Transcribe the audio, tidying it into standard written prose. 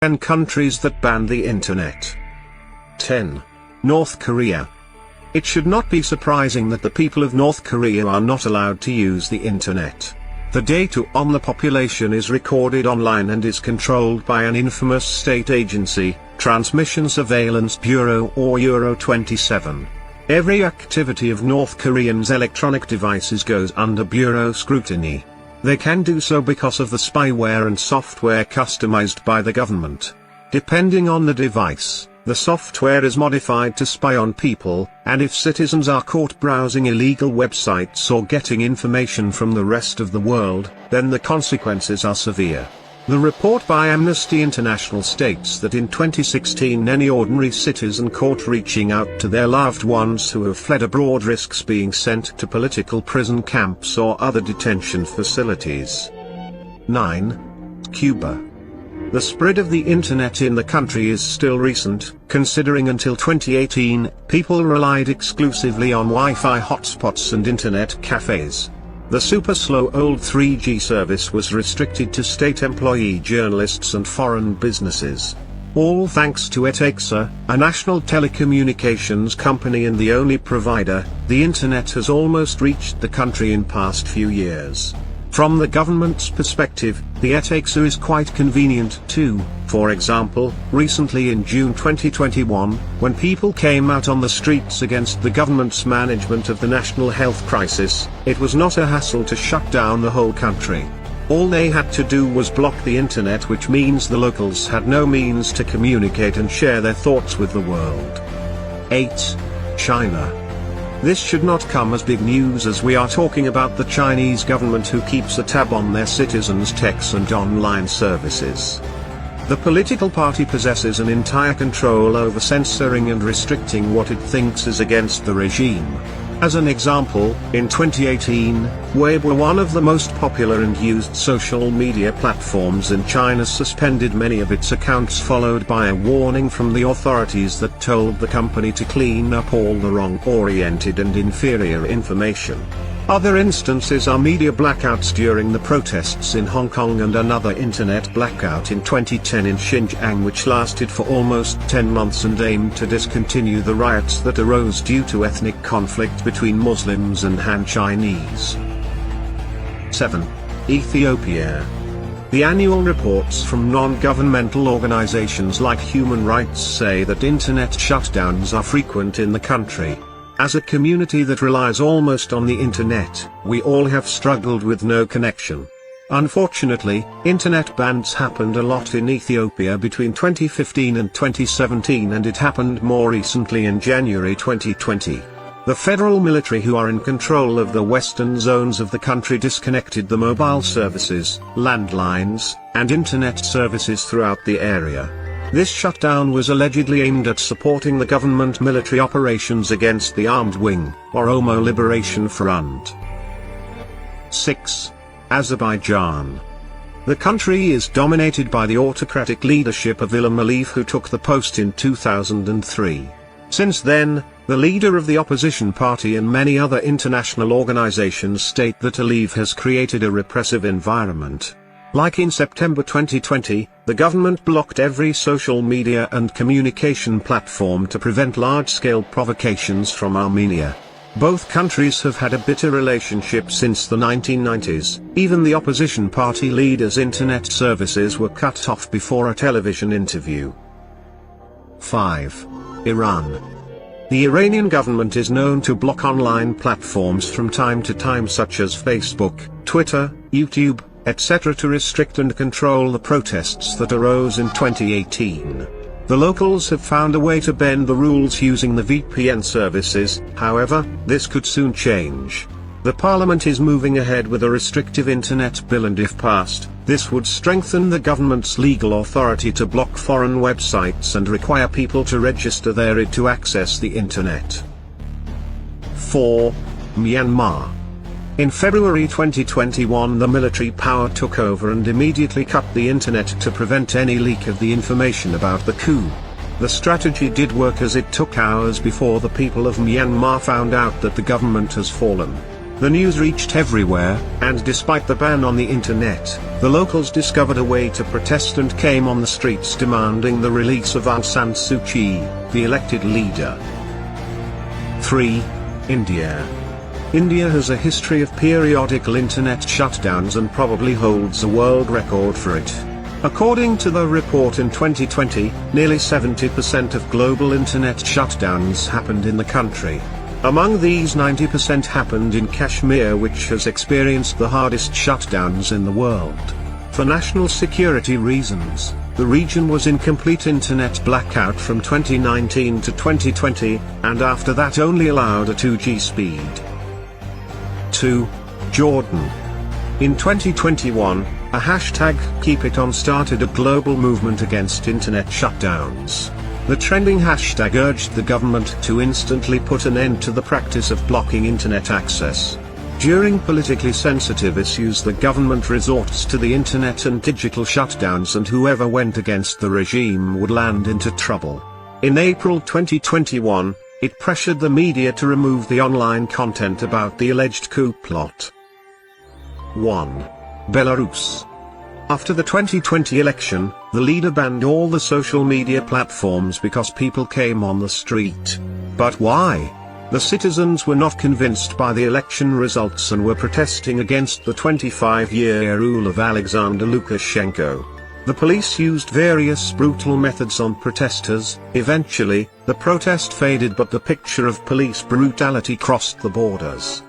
10 countries that ban the internet. 10. North Korea. It should not be surprising that the people of North Korea are not allowed to use the internet. The data on the population is recorded online and is controlled by an infamous state agency, Transmission Surveillance Bureau or Euro 27. Every activity of North Koreans' electronic devices goes under bureau scrutiny. They can do so because of the spyware and software customized by the government. Depending on the device, the software is modified to spy on people, and if citizens are caught browsing illegal websites or getting information from the rest of the world, then the consequences are severe. The report by Amnesty International states that in 2016 any ordinary citizen caught reaching out to their loved ones who have fled abroad risks being sent to political prison camps or other detention facilities. 9. Cuba. The spread of the internet in the country is still recent, considering until 2018, people relied exclusively on Wi-Fi hotspots and internet cafes. The super-slow old 3G service was restricted to state employee journalists and foreign businesses. All thanks to ETEXA, a national telecommunications company and the only provider, the internet has almost reached the country in past few years. From the government's perspective, the ETEXA is quite convenient too. For example, recently in June 2021, when people came out on the streets against the government's management of the national health crisis, it was not a hassle to shut down the whole country. All they had to do was block the internet, which means the locals had no means to communicate and share their thoughts with the world. 8. China. This should not come as big news, as we are talking about the Chinese government who keeps a tab on their citizens' texts and online services. The political party possesses an entire control over censoring and restricting what it thinks is against the regime. As an example, in 2018, Weibo, one of the most popular and used social media platforms in China, suspended many of its accounts, followed by a warning from the authorities that told the company to clean up all the wrong-oriented and inferior information. Other instances are media blackouts during the protests in Hong Kong and another internet blackout in 2010 in Xinjiang, which lasted for almost 10 months and aimed to discontinue the riots that arose due to ethnic conflict between Muslims and Han Chinese. 7. Ethiopia. The annual reports from non-governmental organizations like Human Rights say that internet shutdowns are frequent in the country. As a community that relies almost on the internet, we all have struggled with no connection. Unfortunately, internet bans happened a lot in Ethiopia between 2015 and 2017, and it happened more recently in January 2020. The federal military, who are in control of the western zones of the country, disconnected the mobile services, landlines, and internet services throughout the area. This shutdown was allegedly aimed at supporting the government military operations against the Armed Wing, or Oromo Liberation Front. 6. Azerbaijan. The country is dominated by the autocratic leadership of Ilham Aliyev, who took the post in 2003. Since then, the leader of the opposition party and many other international organizations state that Aliyev has created a repressive environment. Like in September 2020, the government blocked every social media and communication platform to prevent large-scale provocations from Armenia. Both countries have had a bitter relationship since the 1990s. Even the opposition party leader's internet services were cut off before a television interview. 5. Iran. The Iranian government is known to block online platforms from time to time, such as Facebook, Twitter, YouTube, etc., to restrict and control the protests that arose in 2018. The locals have found a way to bend the rules using the VPN services. However, this could soon change. The parliament is moving ahead with a restrictive internet bill, and if passed, this would strengthen the government's legal authority to block foreign websites and require people to register their ID to access the internet. 4. Myanmar. In February 2021, the military power took over and immediately cut the internet to prevent any leak of the information about the coup. The strategy did work, as it took hours before the people of Myanmar found out that the government has fallen. The news reached everywhere, and despite the ban on the internet, the locals discovered a way to protest and came on the streets demanding the release of Aung San Suu Kyi, the elected leader. 3. India. India has a history of periodical internet shutdowns and probably holds a world record for it. According to the report in 2020, nearly 70% of global internet shutdowns happened in the country. Among these, 90% happened in Kashmir, which has experienced the hardest shutdowns in the world. For national security reasons, the region was in complete internet blackout from 2019 to 2020, and after that only allowed a 2G speed. 2. Jordan. In 2021, a hashtag #KeepItOn started a global movement against internet shutdowns. The trending hashtag urged the government to instantly put an end to the practice of blocking internet access. During politically sensitive issues, the government resorts to the internet and digital shutdowns, and whoever went against the regime would land into trouble. In April 2021, it pressured the media to remove the online content about the alleged coup plot. 1. Belarus. After the 2020 election, the leader banned all the social media platforms because people came on the street. But why? The citizens were not convinced by the election results and were protesting against the 25-year rule of Alexander Lukashenko. The police used various brutal methods on protesters. Eventually, the protest faded, but the picture of police brutality crossed the borders.